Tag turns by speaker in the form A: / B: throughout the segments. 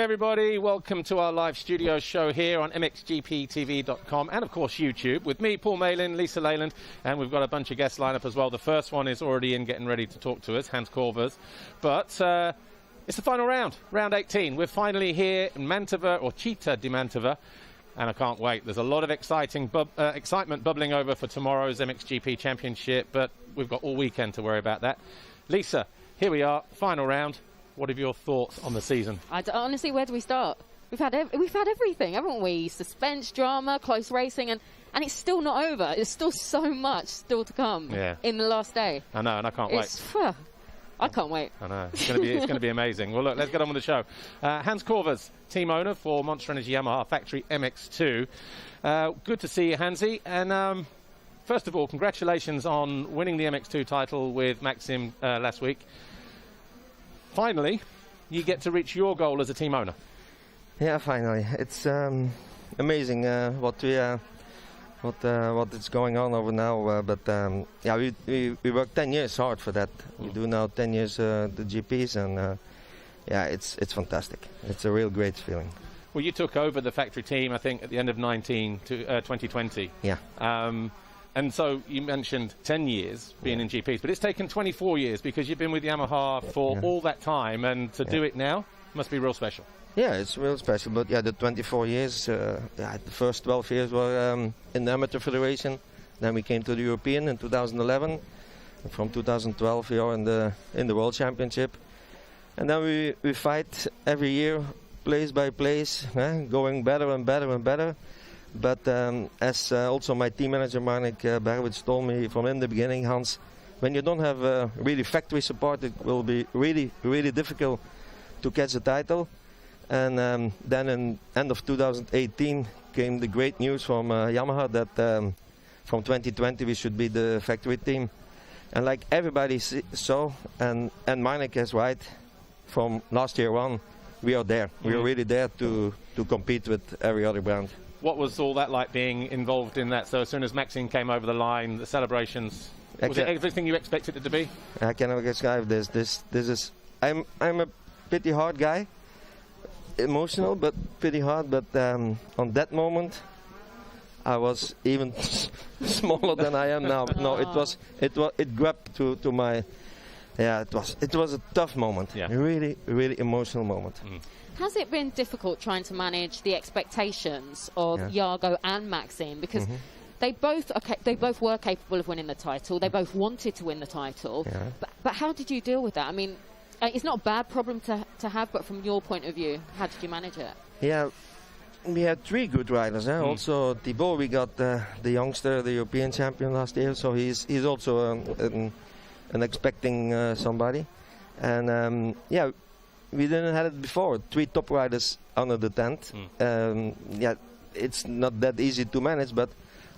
A: Hey everybody, welcome to our live studio show here on MXGP-TV.com and of course YouTube with me, Paul Malin, Lisa Leyland, and we've got a bunch of guests lined up as well. The first one is already in, getting ready to talk to us, Hans Korvers. But it's the final round, round 18. We're finally here in Mantova, or Città di Mantova, and I can't wait. There's a lot of excitement bubbling over for tomorrow's MXGP Championship, but we've got all weekend to worry about that. Lisa, here we are, final round. What are your thoughts on the season?
B: Honestly, where do we start? We've had everything, haven't we? Suspense, drama, close racing, and it's still not over. There's still so much still to come in the last day.
A: I know, and I can't wait.
B: I can't wait.
A: I know. It's going to be amazing. Well, look, let's get on with the show. Hans Korvers, team owner for Monster Energy Yamaha Factory MX2. Good to see you, Hansi. And first of all, congratulations on winning the MX2 title with Maxim last week. Finally, you get to reach your goal as a team owner.
C: Yeah, finally. It's amazing what is going on over now. Yeah, we worked 10 years hard for that. We do now 10 years the GPs, and yeah, it's fantastic. It's a real great feeling.
A: Well, you took over the factory team, I think, at the end of 2020.
C: Yeah.
A: And so you mentioned 10 years being in GPs, but it's taken 24 years because you've been with Yamaha for all that time, and to do it now must be real special. Yeah,
C: it's real special, but yeah, the 24 years, the first 12 years were in the amateur federation. Then we came to the European in 2011. And from 2012 we are in the World Championship. And then we fight every year, place by place, going better and better and better. But as also my team manager Marnik Berwitz told me from in the beginning, Hans, when you don't have really factory support, it will be really, really difficult to catch the title. And then in end of 2018 came the great news from Yamaha that from 2020 we should be the factory team. And like everybody saw, and Marnik is right, from last year on, we are there. We are really there to compete with every other brand.
A: What was all that like, being involved in that? So as soon as Maxine came over the line, the celebrations, was it everything you expected it to be?
C: I cannot describe this. This is. I'm a pretty hard guy, emotional but pretty hard. But on that moment, I was even smaller than I am now. No, it grabbed to my. Yeah, it was a tough moment. Yeah. Really, really emotional moment.
B: Has it been difficult trying to manage the expectations of Jago and Maxim, because they both were capable of winning the title, they both wanted to win the title, but how did you deal with that? I mean, it's not a bad problem to have, but from your point of view, how did you manage it?
C: Yeah, we had three good riders. Also Thibaut, we got the youngster, the European champion last year, so he's also an expecting somebody. And yeah, we didn't have it before. Three top riders under the tent. Yeah, it's not that easy to manage, but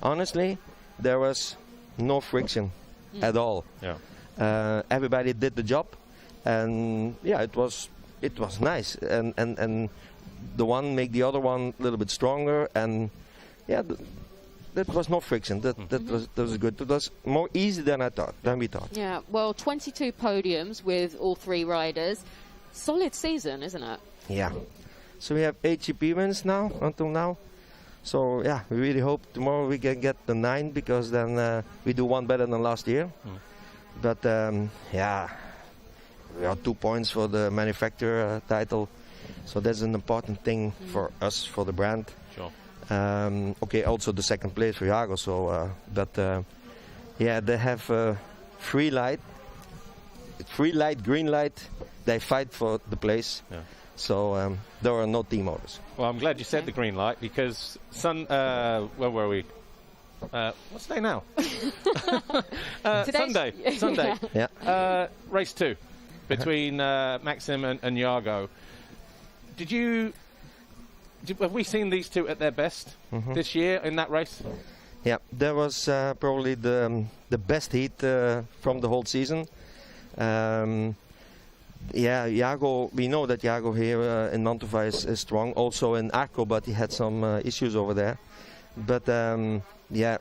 C: honestly, there was no friction at all. Yeah. Everybody did the job, and yeah, it was nice. And the one make the other one a little bit stronger, and yeah, that was no friction. That was good. It was more easy than we thought.
B: Yeah. Well, 22 podiums with all three riders. Solid season, isn't it?
C: Yeah. So we have 8 GP wins now, until now. So yeah, we really hope tomorrow we can get the 9, because then we do one better than last year. But yeah, we are 2 points for the manufacturer title. So that's an important thing for us, for the brand.
A: Sure.
C: Okay, also the second place for Jago. So, yeah, they have free light, green light. They fight for the place. Yeah. So there are no team orders.
A: Well, I'm glad you said the green light, because where were we? What's the day now? Sunday.
C: Yeah.
A: Race 2 between Maxim and Jago. Have we seen these two at their best this year in that race?
C: Yeah, that was probably the best heat from the whole season. Yeah, Jago, we know that Jago here in Mantova is strong, also in Arco, but he had some issues over there. But yeah,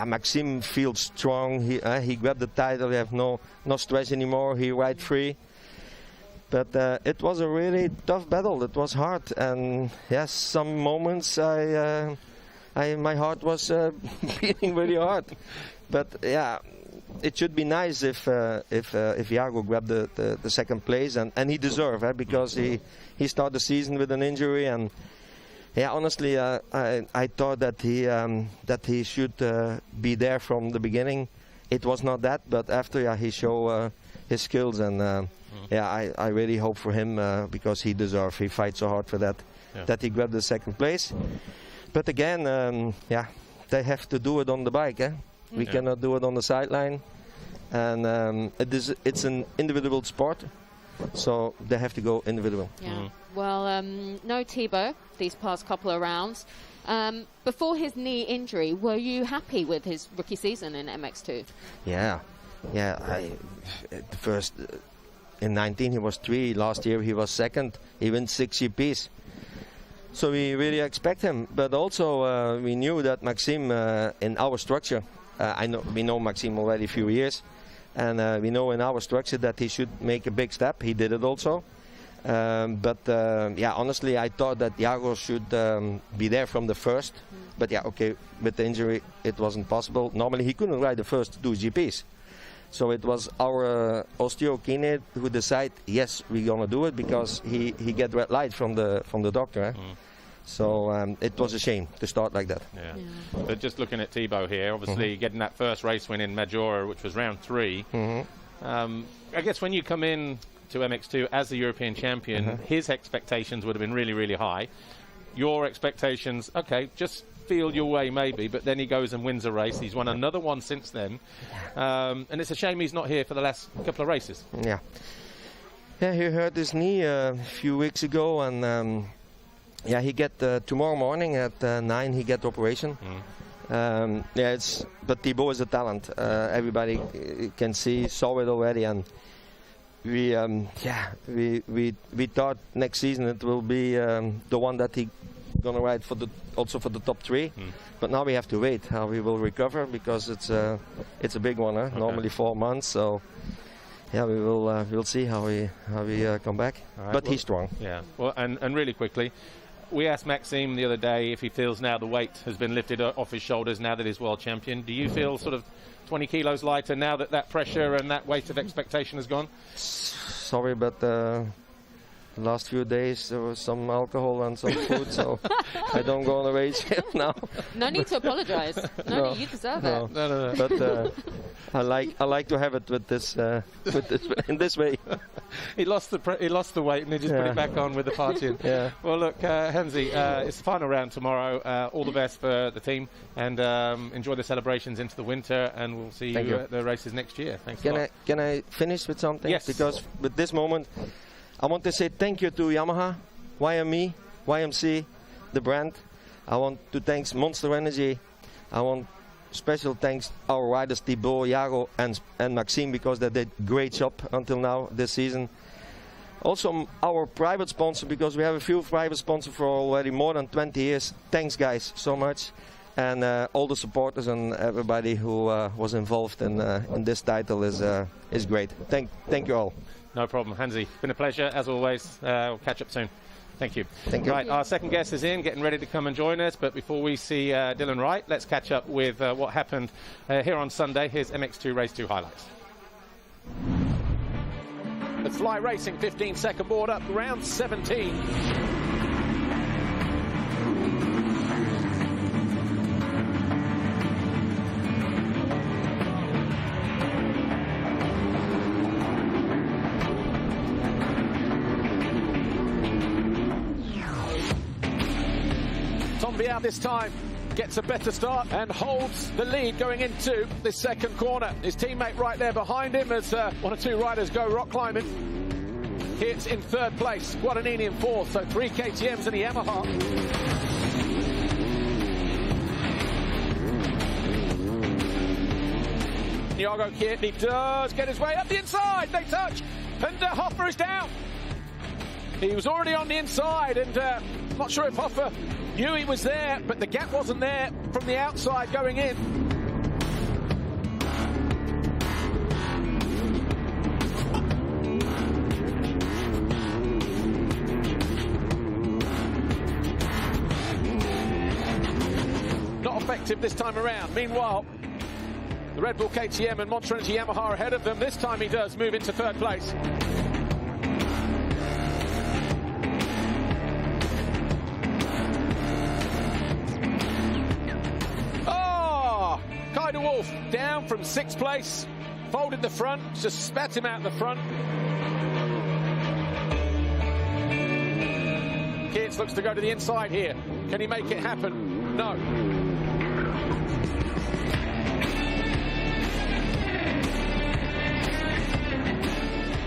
C: Maxim feels strong. He grabbed the title. He have no stress anymore. He ride free. But it was a really tough battle. It was hard, and yes, some moments my heart was beating really hard. But yeah, it should be nice if Jago grabbed the second place, and he deserved, because he started the season with an injury, and yeah, honestly, I thought that he should be there from the beginning. It was not that, but after he showed his skills, and yeah, I really hope for him, because he deserves. He fights so hard for that, that he grabbed the second place. But again, yeah, they have to do it on the bike. We cannot do it on the sideline, and it's an individual sport, so they have to go individual.
B: Yeah. Well, no Thibaut these past couple of rounds. Before his knee injury, were you happy with his rookie season in MX2?
C: Yeah. The first in 19 he was 3. Last year he was 2nd. He wins 6 GPs. So we really expect him. But also we knew that Maxime in our structure. We know Maxime already a few years, and we know in our structure that he should make a big step. He did it also. But yeah, honestly, I thought that Jago should be there from the first. But yeah, okay, with the injury, it wasn't possible. Normally, he couldn't ride the first 2 GPs. So it was our osteokinete who decided, yes, we're gonna do it, because he get red light from the doctor. So it was a shame to start like that.
A: Yeah. But just looking at Thibaut here, obviously getting that first race win in Majora, which was round 3. I guess when you come in to MX2 as the European champion, his expectations would have been really, really high. Your expectations, okay, just feel your way maybe, but then he goes and wins a race. He's won another one since then. And it's a shame he's not here for the last couple of races.
C: Yeah, he hurt his knee a few weeks ago, and yeah, he get tomorrow morning at 9 he get the operation. Yeah, but Thibaut is a talent. Everybody can saw it already, and we thought next season it will be the one that he gonna ride also for the top 3. But now we have to wait how he will recover, because it's a big one. Okay. Normally 4 months. So yeah, we'll see how he come back. Right, but he's strong.
A: Yeah. Well, and really quickly, we asked Maxime the other day if he feels now the weight has been lifted off his shoulders now that he's world champion. Do you feel sort of 20 kilos lighter now that that pressure and that weight of expectation has gone?
C: Sorry, but the last few days there was some alcohol and some food, so I don't go on a race now.
B: No need to apologise. No, you deserve it.
A: No.
C: But I like to have it with this in this way.
A: He lost the weight and he just put it back on with the partying.
C: Yeah.
A: Well, look, Hansi, it's the final round tomorrow. All the best for the team, and enjoy the celebrations into the winter, and we'll see you at the races next year. Thanks a lot.
C: Can I finish with something?
A: Yes.
C: Because with this moment, I want to say thank you to Yamaha, YME, YMC, the brand. I want to thank Monster Energy. I want special thanks our riders Thibaut, Jago and Maxime, because they did great job until now this season. Also our private sponsor, because we have a few private sponsors for already more than 20 years. Thanks guys so much. And all the supporters and everybody who was involved in this title is great. Thank you all.
A: No problem, Hansi. Been a pleasure as always. We'll catch up soon. Thank you.
C: Thank you.
A: Right, our second guest is in, getting ready to come and join us. But before we see Dylan Wright, let's catch up with what happened here on Sunday. Here's MX2 Race 2 highlights.
D: The Fly Racing 15-second board up, round 17. Out this time, gets a better start and holds the lead going into this second corner. His teammate right there behind him as one or two riders go rock climbing. It's in third place, Guadagnini in fourth, so 3 KTMs and a Yamaha. Jago Kietny does get his way up the inside, they touch, and Hoffer is down. He was already on the inside, and not sure if Hoffer knew he was there, but the gap wasn't there from the outside going in. effective this time around. Meanwhile, the Red Bull KTM and Monster Energy Yamaha ahead of them. This time he does move into third place. Oh! Kaiser Wolf down from 6th place. Folded the front, just spat him out the front. Keats looks to go to the inside here. Can he make it happen? No.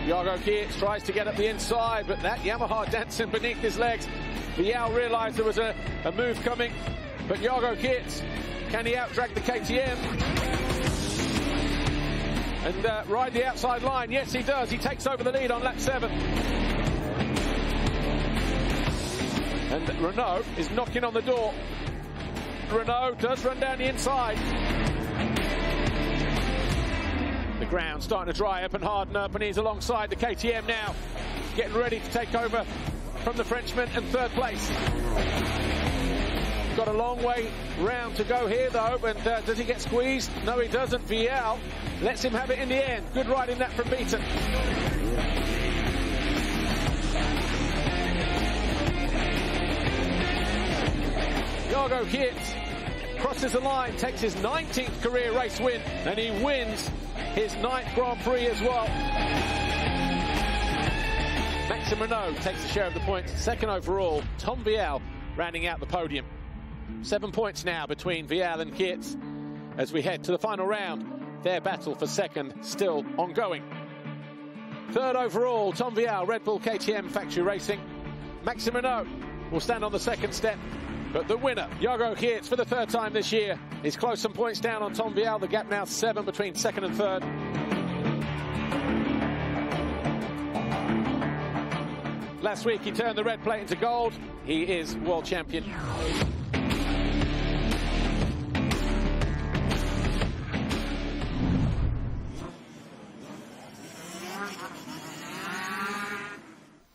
D: Jago Keats tries to get up the inside, but that Yamaha dancing beneath his legs. Vial realised there was a move coming, but Jago Keats, can he outdrag the KTM? And ride the outside line? Yes, he does. He takes over the lead on lap 7. And Renault is knocking on the door. Renault does run down the inside. The ground starting to dry up and harden up, and he's alongside the KTM now, getting ready to take over from the Frenchman in 3rd place. Got a long way round to go here though, and does he get squeezed? No, he doesn't. Vial lets him have it in the end. Good riding that from Beaton. Jago Keats crosses the line, takes his 19th career race win, and he wins his 9th Grand Prix as well. Maxime Renault takes a share of the points, 2nd overall. Tom Vial rounding out the podium. 7 points now between Vial and Keats as we head to the final round. Their battle for 2nd still ongoing. 3rd overall, Tom Vial, Red Bull KTM Factory Racing. Maxime Renault will stand on the 2nd step. But the winner, Jago Keats, for the 3rd time this year, is close some points down on Tom Vial. The gap now 7 between 2nd and 3rd. Last week he turned the red plate into gold. He is world champion.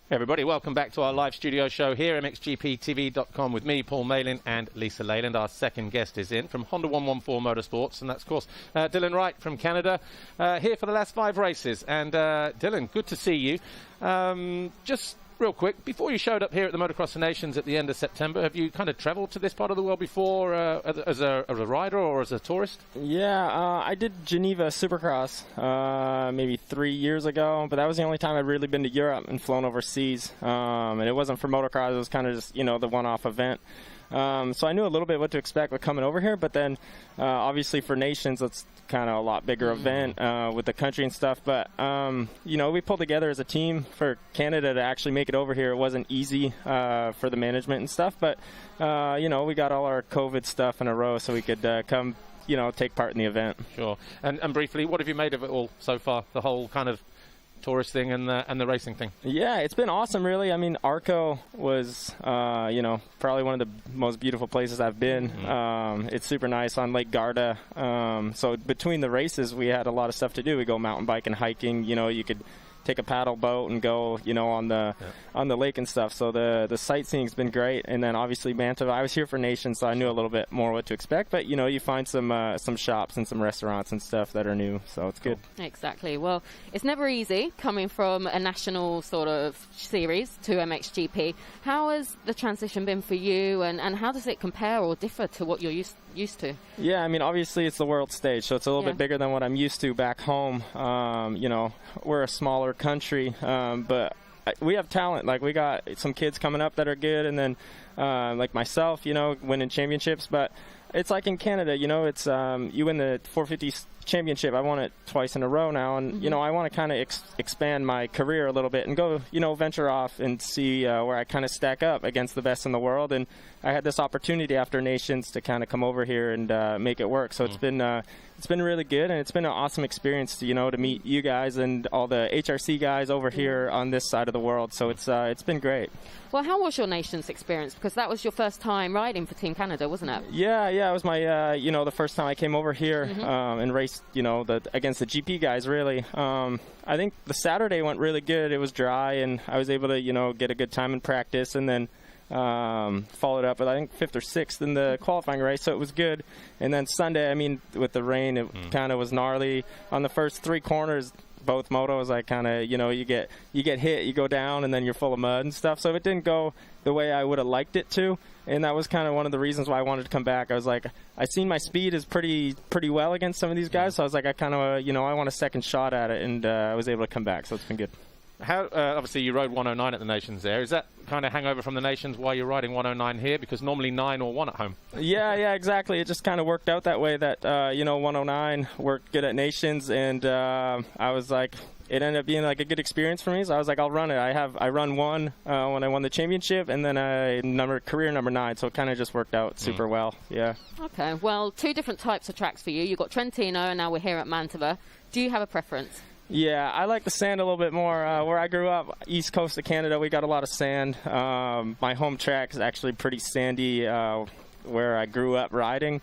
A: Hey everybody, welcome back to our live studio show here, MXGP-TV.com, with me, Paul Malin, and Lisa Leyland. Our 2nd guest is in from Honda 114 Motorsports, and that's, of course, Dylan Wright from Canada, here for the last 5 races. And Dylan, good to see you. Just real quick, before you showed up here at the Motocross of Nations at the end of September, have you kind of travelled to this part of the world before as a rider or as a tourist?
E: Yeah, I did Geneva Supercross maybe 3 years ago, but that was the only time I'd really been to Europe and flown overseas. And it wasn't for motocross, it was kind of just, you know, the one-off event. So I knew a little bit what to expect with coming over here, but then obviously for Nations, it's kind of a lot bigger event with the country and stuff. But, you know, we pulled together as a team for Canada to actually make it over here. It wasn't easy for the management and stuff, but, you know, we got all our COVID stuff in a row so we could come, you know, take part in the event.
A: Sure. And briefly, what have you made of it all so far, the whole kind of tourist thing and the racing thing? Yeah,
E: it's been awesome, really. I mean, Arco was, you know, probably one of the most beautiful places I've been. It's super nice on Lake Garda. So between the races, we had a lot of stuff to do. We go mountain biking, hiking. You know, you could take a paddle boat and go, you know, on the lake and stuff. So the sightseeing's been great. And then obviously Mantova. I was here for Nations, so I knew a little bit more what to expect. But you know, you find some shops and some restaurants and stuff that are new, so it's good.
B: Exactly. Well, it's never easy coming from a national sort of series to MXGP. How has the transition been for you, and how does it compare or differ to what you're used to?
E: Yeah, I mean, obviously it's the world stage, so it's a little bit bigger than what I'm used to back home. You know, we're a smaller country, but we have talent. Like, we got some kids coming up that are good, and then like myself, you know, winning championships. But it's like in Canada, you know, it's you win the 450 championship. I won it twice in a row now, and you know, I want to kind of expand my career a little bit and go, you know, venture off and see where I kind of stack up against the best in the world. And I had this opportunity after Nations to kind of come over here and make it work. So it's been really good, and it's been an awesome experience to, you know, to meet you guys and all the HRC guys over here on this side of the world. So it's been great.
B: Well, how was your Nations experience? Because that was your first time riding for Team Canada, wasn't it?
E: Yeah, it was my you know, the first time I came over here and raced, you know, against the GP guys, really. I think the Saturday went really good. It was dry, and I was able to, you know, get a good time in practice. And then Followed up with, I think, 5th or 6th in the qualifying race, so it was good. And then Sunday, I mean, with the rain, it kind of was gnarly. On the first 3 corners, both motos, I kind of, you know, you get hit, you go down, and then you're full of mud and stuff. So it didn't go the way I would have liked it to, and that was kind of one of the reasons why I wanted to come back. I was like, I seen my speed is pretty well against some of these guys, so I was like, I kind of, you know, I want a second shot at it, and I was able to come back, so it's been good.
A: How obviously you rode 109 at the Nations there. Is that kind of hangover from the Nations why you're riding 109 here? Because normally 9 or 1 at home.
E: Yeah, exactly. It just kind of worked out that way that, you know, 109 worked good at Nations, and I was like, it ended up being like a good experience for me, so I was like, I'll run it. I run 1 when I won the championship, and then career number 9, so it kind of just worked out super well. Yeah. Okay,
B: well, 2 different types of tracks for you. You've got Trentino, and now we're here at Mantova. Do you have a preference?
E: Yeah, I like the sand a little bit more. Where I grew up, east coast of Canada, we got a lot of sand. My home track is actually pretty sandy where I grew up riding,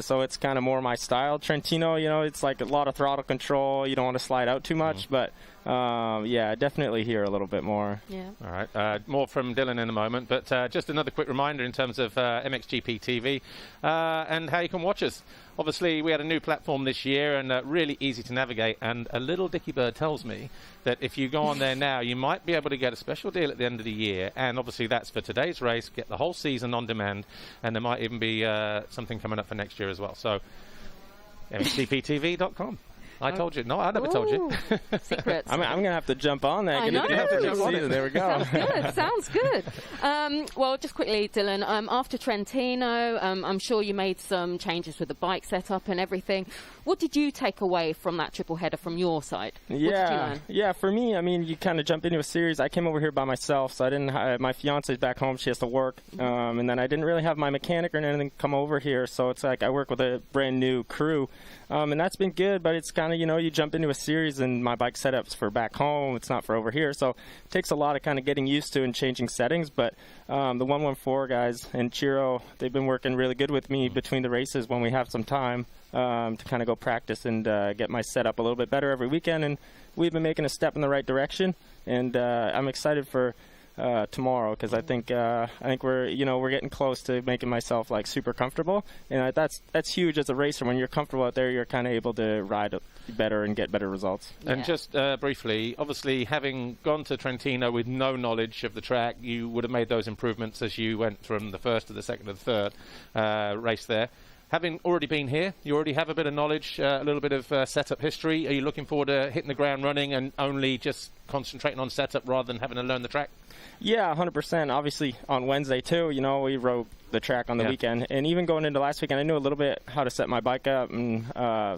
E: so it's kind of more my style. Trentino, you know, it's like a lot of throttle control. You don't want to slide out too much, but yeah, definitely here a little bit more. Yeah.
A: All right, more from Dylan in a moment, but just another quick reminder in terms of MXGP-TV and how you can watch us. Obviously, we had a new platform this year and really easy to navigate, and a little Dicky Bird tells me that if you go on there now, you might be able to get a special deal at the end of the year, and obviously that's for today's race, get the whole season on demand, and there might even be something coming up for next year as well. So, MXGP-TV.com. I told you. No, I never told you.
B: Secrets.
E: I'm going to have to jump on that.
B: I know.
E: There we go.
B: Sounds good. Well, just quickly, Dylan, after Trentino, I'm sure you made some changes with the bike setup and everything. What did you take away from that triple header from your side? What did you learn?
E: Yeah, for me, I mean, you kind of jump into a series. I came over here by myself, so I didn't my fiance's back home. She has to work. And then I didn't really have my mechanic or anything come over here, so it's like I work with a brand new crew. And that's been good, but it's kind of, you know, you jump into a series and my bike setup's for back home. It's not for over here. So it takes a lot of kind of getting used to and changing settings. But the 114 guys and Chiro, they've been working really good with me between the races when we have some time to kind of go practice and get my setup a little bit better every weekend. And we've been making a step in the right direction. And I'm excited for tomorrow, because I think we're getting close to making myself like super comfortable, and that's huge as a racer. When you're comfortable out there, you're kind of able to ride better and get better results.
A: Yeah. And just briefly, obviously having gone to Trentino with no knowledge of the track, you would have made those improvements as you went from the first to the second to the third race there. Having already been here, you already have a bit of knowledge, a little bit of setup history. Are you looking forward to hitting the ground running and only just concentrating on setup rather than having to learn the track?
E: Yeah, 100%. Obviously, on Wednesday, too, you know, we rode the track on the weekend. And even going into last weekend, I knew a little bit how to set my bike up. And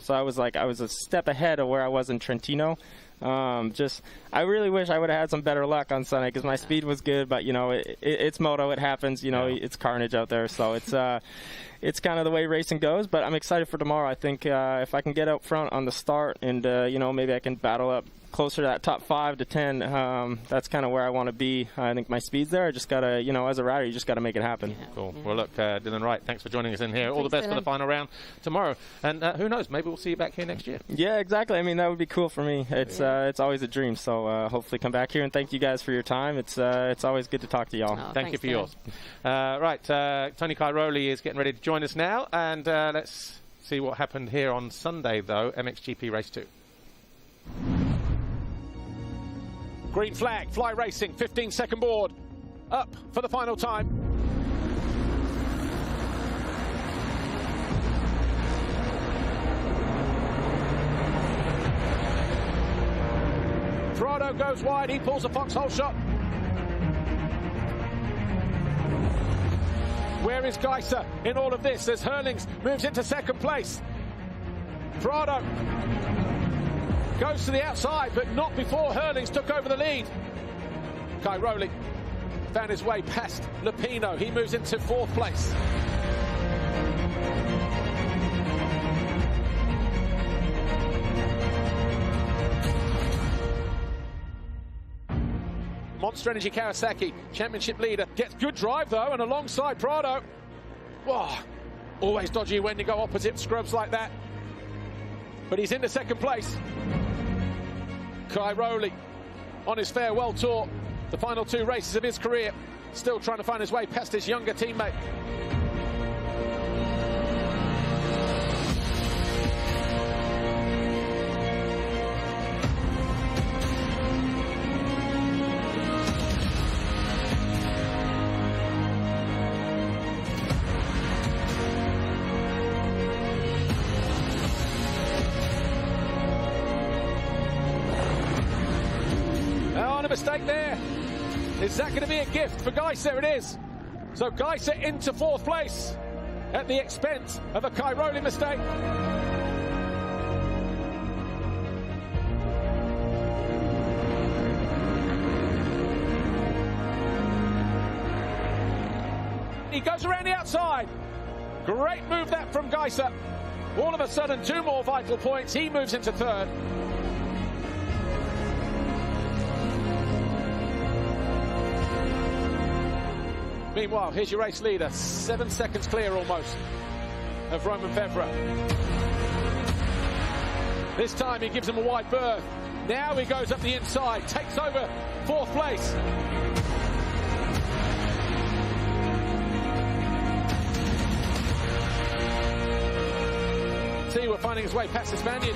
E: so I was a step ahead of where I was in Trentino. I really wish I would have had some better luck on Sunday, because my speed was good, but, you know, it's moto. It happens. You know, it's carnage out there. So it's kind of the way racing goes. But I'm excited for tomorrow. I think if I can get out front on the start and, you know, maybe I can battle up closer to that top 5 to 10, that's kind of where I want to be. I think my speed's there. I just got to, you know, as a rider, you just got to make it happen.
A: Yeah. Cool. Well, look, Dylan Wright, thanks for joining us in here. All the best for the final round tomorrow. And who knows, maybe we'll see you back here next year.
E: Yeah, exactly. I mean, that would be cool for me. It's always a dream. So hopefully come back here, and thank you guys for your time. It's always good to talk to y'all.
A: Thank you for yours. Right, Tony Cairoli is getting ready to join us now, and let's see what happened here on Sunday, though, MXGP Race 2.
D: Green flag, Fly Racing, 15-second board, up for the final time. Prado goes wide, he pulls a foxhole shot. Where is Geiser in all of this as Hurlings moves into second place? Prado goes to the outside, but not before Hurlings took over the lead. Cairoli found his way past Lupino. He moves into fourth place. Monster Energy Kawasaki, championship leader, gets good drive though, and alongside Prado. Whoa, always dodgy when you go opposite scrubs like that. But he's into second place. Cairoli on his farewell tour, the final 2 races of his career. still trying to find his way past his younger teammate. Mistake there. Is that going to be a gift for Geiser? It is. So Geiser into 4th place at the expense of a Cairoli mistake. He goes around the outside. Great move that from Geiser. All of a sudden, 2 more vital points. He moves into 3rd. Meanwhile, here's your race leader, 7 seconds clear almost of Romain Febvre. This time he gives him a wide berth. Now he goes up the inside, takes over 4th place. See, we're finding his way past the Spaniard.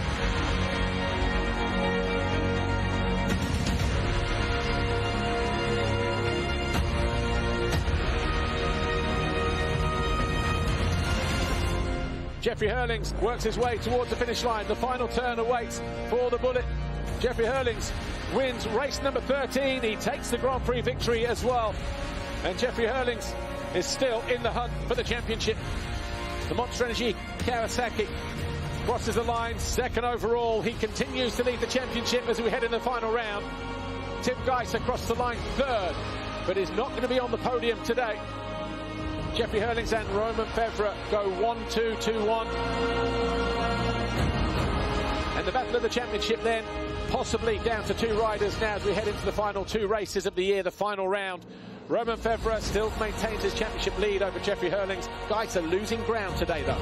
D: Jeffrey Hurlings works his way towards the finish line. The final turn awaits for the bullet. Jeffrey Hurlings wins race number 13. He takes the Grand Prix victory as well. And Jeffrey Hurlings is still in the hunt for the championship. The Monster Energy Kawasaki crosses the line, 2nd overall. He continues to lead the championship as we head in the final round. Tim Geiser across the line 3rd, but is not going to be on the podium today. Jeffrey Hurlings and Romain Febvre go 1-2, 2-1. And the battle of the championship then possibly down to 2 riders now as we head into the final 2 races of the year, the final round. Romain Febvre still maintains his championship lead over Jeffrey Hurlings. Geiser losing ground today though.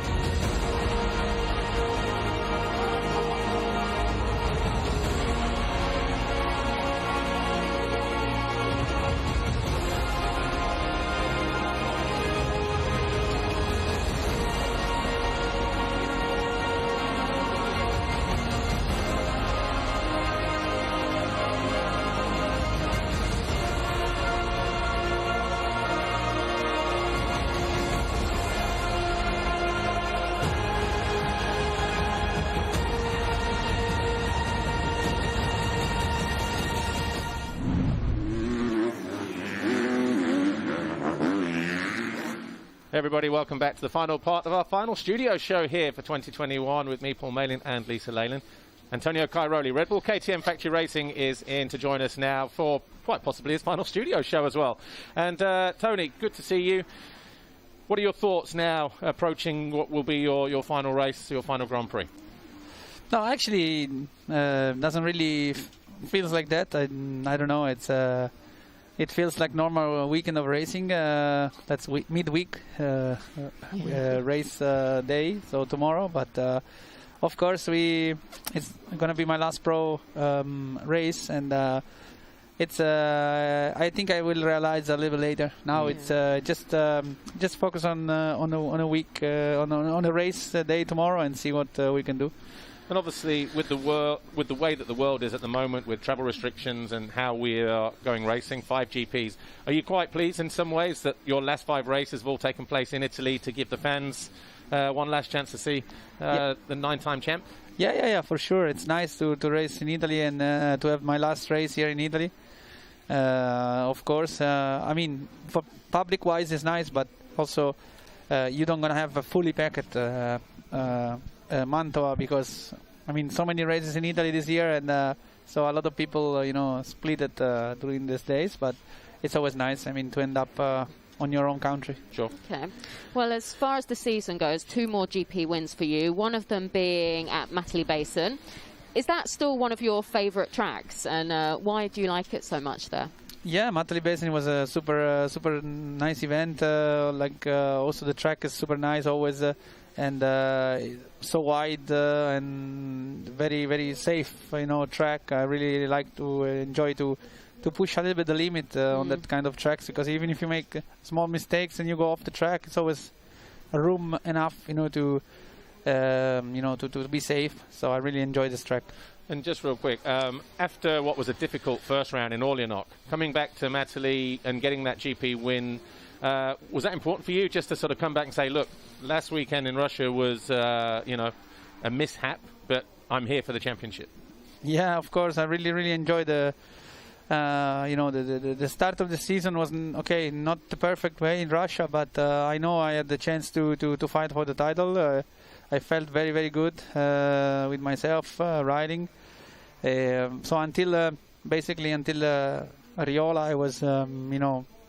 A: Everybody, welcome back to the final part of our final studio show here for 2021 with me, Paul Malin, and Lisa Leyland. Antonio Cairoli, Red Bull KTM Factory Racing, is in to join us now for quite possibly his final studio show as well. And Tony, good to see you. What are your thoughts now approaching what will be your final race, your final Grand Prix?
F: No, actually, doesn't really feels like that. I don't know. It feels like normal weekend of racing. That's midweek race day, so tomorrow. But of course, it's gonna be my last pro race, and it's I think I will realize a little later. Now it's just focus on a week on a race day tomorrow and see what we can do.
A: And obviously, with the way that the world is at the moment, with travel restrictions and how we are going racing, 5 GPs, are you quite pleased in some ways that your last 5 races have all taken place in Italy to give the fans one last chance to see the 9-time champ?
F: Yeah, for sure. It's nice to race in Italy and to have my last race here in Italy. Of course, I mean, for public-wise, it's nice, but also you don't gonna have a fully packed Mantova, because I mean so many races in Italy this year, and so a lot of people split it during these days, but it's always nice, I mean, to end up on your own country.
A: Sure.
B: Okay. Well, as far as the season goes, 2 more GP wins for you, one of them being at Matterley Basin. Is that still one of your favourite tracks, and why do you like it so much there?
F: Yeah, Matterley Basin was a super nice event. Also the track is super nice always, and so wide and very safe, track. I really like to enjoy to push a little bit the limit on that kind of tracks, because even if you make small mistakes and you go off the track, it's always room enough, to to be safe. So I really enjoy this track.
A: And just real quick, after what was a difficult first round in Orléans, coming back to Matterley and getting that GP win, was that important for you, just to sort of come back and say, look, last weekend in Russia was a mishap, but I'm here for the championship?
F: Yeah, of course. I really enjoyed the start of the season was not the perfect way in Russia, but I know I had the chance to fight for the title. I felt very good with myself riding. So until Riola, I was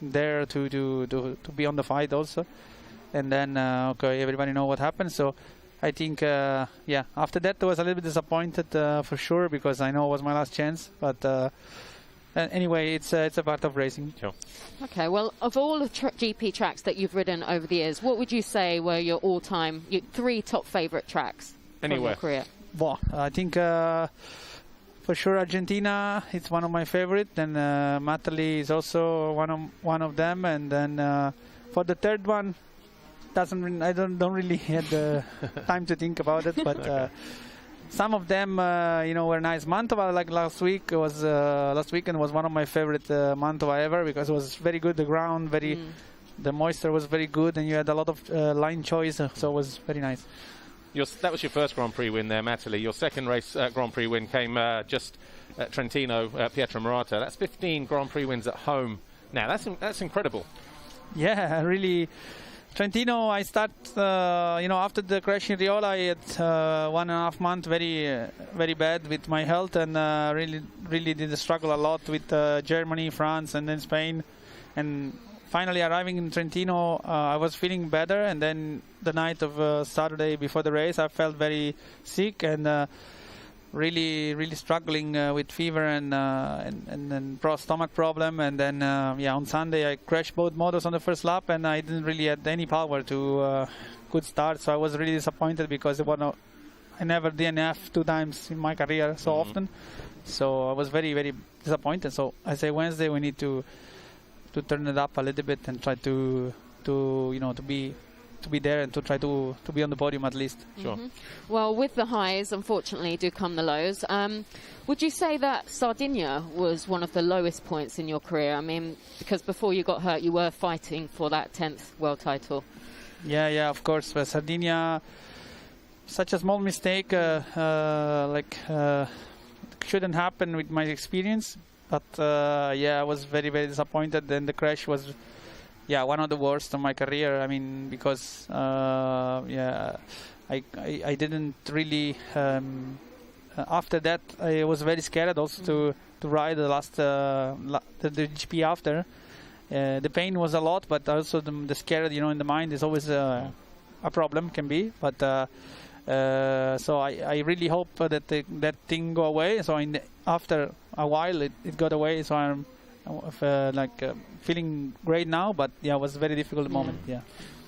F: there to be on the fight also. And then everybody know what happened. So I think after that I was a little bit disappointed for sure, because I know it was my last chance. But anyway, it's a part of racing.
A: Sure.
B: Okay, well, of all the GP tracks that you've ridden over the years, what would you say were your all-time, your 3 top favourite tracks from your career?
F: Well, I think for sure Argentina, it's one of my favourite, and Matterley is also one of them, and then for the third one, I don't really have the time to think about it, but. Some of them, were nice. Mantova, like last weekend, was one of my favorite Mantova ever, because it was very good. The ground, the moisture was very good, and you had a lot of line choice, so it was very nice.
A: That was your first Grand Prix win there, Matterley. Your second race Grand Prix win came just at Trentino, Pietramarata. That's 15 Grand Prix wins at home. Now that's incredible.
F: Yeah, really. Trentino, I start, after the crash in Riola, I had 1.5 months very bad with my health, and really did struggle a lot with Germany, France, and then Spain. And finally arriving in Trentino, I was feeling better, and then the night of Saturday before the race, I felt very sick and really struggling with fever and stomach problem, and then on Sunday I crashed both motors on the first lap, and I didn't really have any power to good start, so I was really disappointed, because I never DNF 2 times in my career so often, so I was very disappointed. So I say Wednesday we need to turn it up a little bit and try to be there and to try to be on the podium at least.
A: Sure.
B: Well, with the highs, unfortunately, do come the lows. Would you say that Sardinia was one of the lowest points in your career? I mean, because before you got hurt, you were fighting for that 10th world title. Yeah,
F: of course. But Sardinia, such a small mistake, shouldn't happen with my experience. But I was very disappointed. Then the crash was. Yeah, one of the worst of my career. I mean, because I didn't really. After that, I was very scared also to ride the last the GP after. The pain was a lot, but also the scared, in the mind is always a problem, can be. But so I really hope that that thing go away. So after a while, it got away. So I'm. Feeling great now, but it was a very difficult moment. Yeah.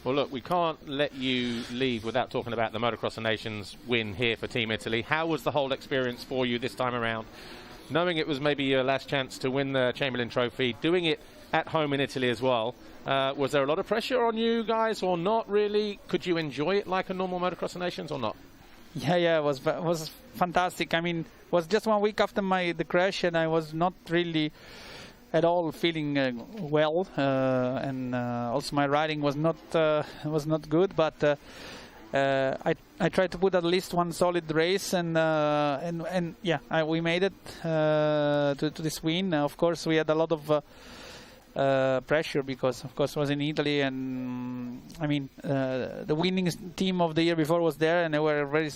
A: Well, look, we can't let you leave without talking about the Motocross of Nations win here for Team Italy. How was the whole experience for you this time around? Knowing it was maybe your last chance to win the Chamberlain Trophy, doing it at home in Italy as well. Was there a lot of pressure on you guys, or not really? Could you enjoy it like a normal Motocross of Nations, or not?
F: Yeah, it was fantastic. I mean, it was just 1 week after the crash, and I was not really at all feeling well, and also my riding was not good, but I tried to put at least one solid race, and we made it to this win. Of course, we had a lot of pressure, because of course it was in Italy, and I mean the winning team of the year before was there, and they were a very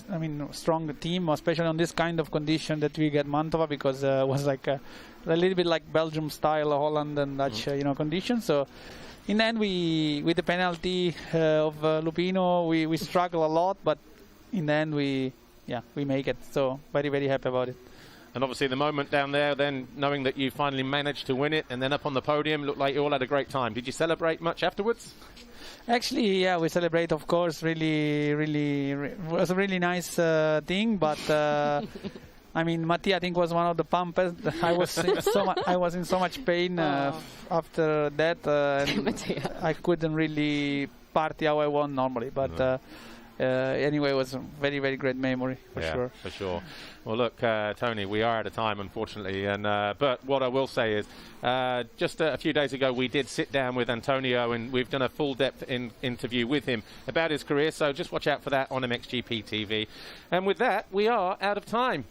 F: strong team, especially on this kind of condition that we get Mantova, because it was like a little bit like Belgium style, Holland and Dutch conditions. So in the end, with the penalty of Lupino, we struggle a lot, but in the end we make it. So very happy about it.
A: And obviously the moment down there, then knowing that you finally managed to win it, and then up on the podium, looked like you all had a great time. Did you celebrate much afterwards?
F: Actually, yeah, we celebrate, of course. Really, it was a really nice thing. But I mean, Mattia, I think, was one of the pumpers. I was in so much pain after that. And I couldn't really party how I want normally. But anyway, it was a very, very great memory, for sure.
A: For sure. Well, look, Tony, we are out of time, unfortunately. And but what I will say is, just a few days ago, we did sit down with Antonio, and we've done a full-depth interview with him about his career. So just watch out for that on MXGP TV. And with that, we are out of time.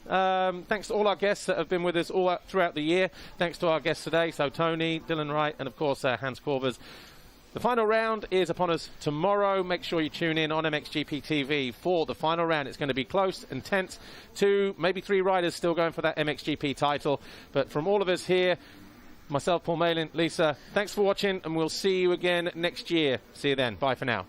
A: Thanks to all our guests that have been with us all throughout the year. Thanks to our guests today, so Tony, Dylan Wright, and of course Hans Korvers. The final round is upon us tomorrow. Make sure you tune in on MXGP TV for the final round. It's going to be close and tense. 2, maybe 3 riders still going for that MXGP title. But from all of us here, myself, Paul Malin, Lisa, thanks for watching, and we'll see you again next year. See you then. Bye for now.